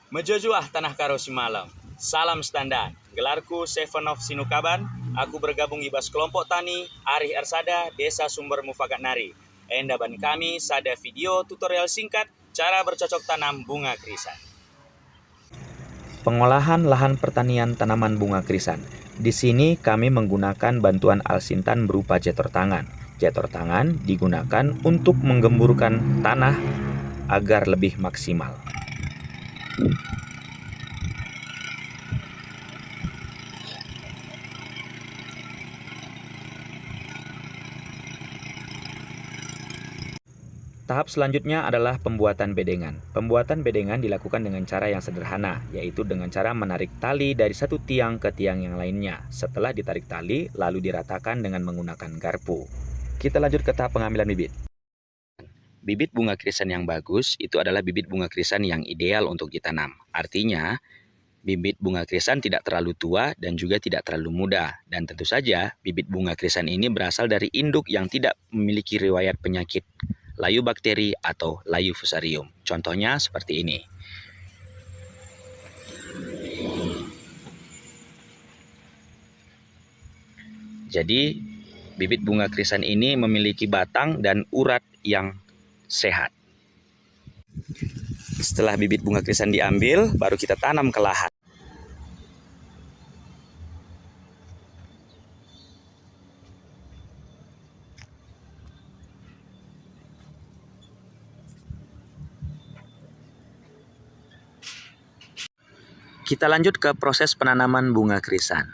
Mejojuah tanah karo simalam. Salam standar. Gelarku Seven of Sinukaban. Aku bergabung ibas kelompok tani Arih Ersada Desa Sumber Mufakat Nari. Endaban kami sada video tutorial singkat cara bercocok tanam bunga krisan. Pengolahan lahan pertanian tanaman bunga krisan. Di sini kami menggunakan bantuan Alsintan berupa jetor tangan. Jetor tangan digunakan untuk menggemburkan tanah agar lebih maksimal. Tahap selanjutnya adalah pembuatan bedengan. Pembuatan bedengan dilakukan dengan cara yang sederhana, yaitu dengan cara menarik tali dari satu tiang ke tiang yang lainnya. Setelah ditarik tali, lalu diratakan dengan menggunakan garpu. Kita lanjut ke tahap pengambilan bibit. Bibit bunga krisan yang bagus itu adalah bibit bunga krisan yang ideal untuk ditanam. Artinya, bibit bunga krisan tidak terlalu tua dan juga tidak terlalu muda. Dan tentu saja, bibit bunga krisan ini berasal dari induk yang tidak memiliki riwayat penyakit layu bakteri atau layu fusarium. Contohnya seperti ini. Jadi, bibit bunga krisan ini memiliki batang dan urat yang sehat. Setelah bibit bunga krisan diambil, baru kita tanam ke lahan. Kita lanjut ke proses penanaman bunga krisan.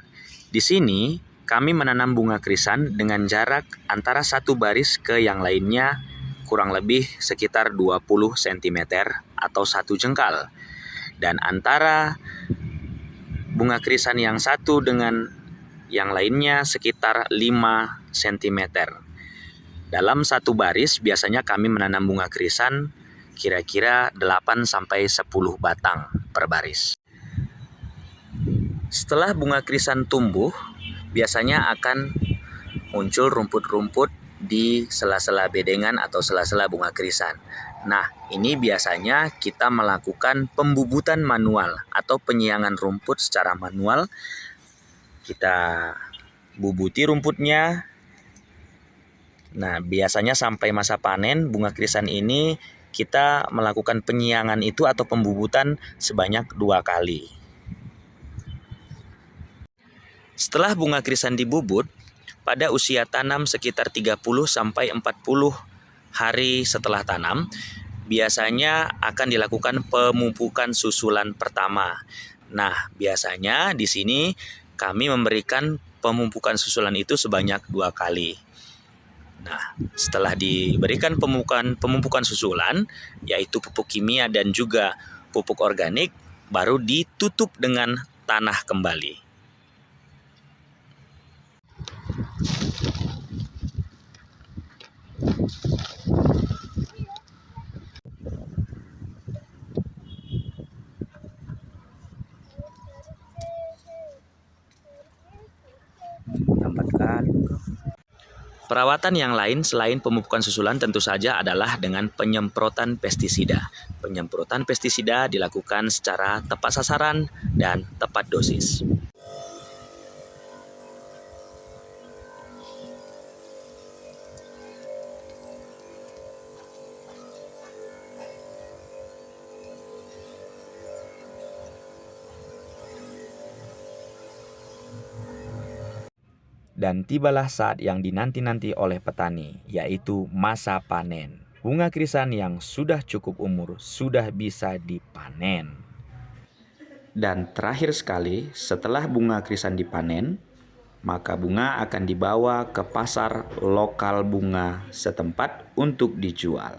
Di sini, kami menanam bunga krisan dengan jarak antara satu baris ke yang lainnya kurang lebih sekitar 20 cm atau 1 jengkal. Dan antara bunga krisan yang satu dengan yang lainnya sekitar 5 cm. Dalam satu baris, biasanya kami menanam bunga krisan kira-kira 8-10 batang per baris. Setelah bunga krisan tumbuh, biasanya akan muncul rumput-rumput di sela-sela bedengan atau sela-sela bunga krisan. Nah, ini biasanya kita melakukan pembubutan manual atau penyiangan rumput secara manual. Kita bubuti rumputnya. Nah, biasanya sampai masa panen bunga krisan ini kita melakukan penyiangan itu atau pembubutan sebanyak 2 kali. Setelah bunga krisan dibubut, pada usia tanam sekitar 30-40 hari setelah tanam, biasanya akan dilakukan pemupukan susulan pertama. Nah, biasanya di sini kami memberikan pemupukan susulan itu sebanyak 2 kali. Nah, setelah diberikan pemupukan susulan, yaitu pupuk kimia dan juga pupuk organik, baru ditutup dengan tanah kembali. Perawatan yang lain selain pemupukan susulan tentu saja adalah dengan penyemprotan pestisida. Penyemprotan pestisida dilakukan secara tepat sasaran dan tepat dosis. Dan tibalah saat yang dinanti-nanti oleh petani, yaitu masa panen. Bunga krisan yang sudah cukup umur sudah bisa dipanen. Dan terakhir sekali, setelah bunga krisan dipanen, maka bunga akan dibawa ke pasar lokal bunga setempat untuk dijual.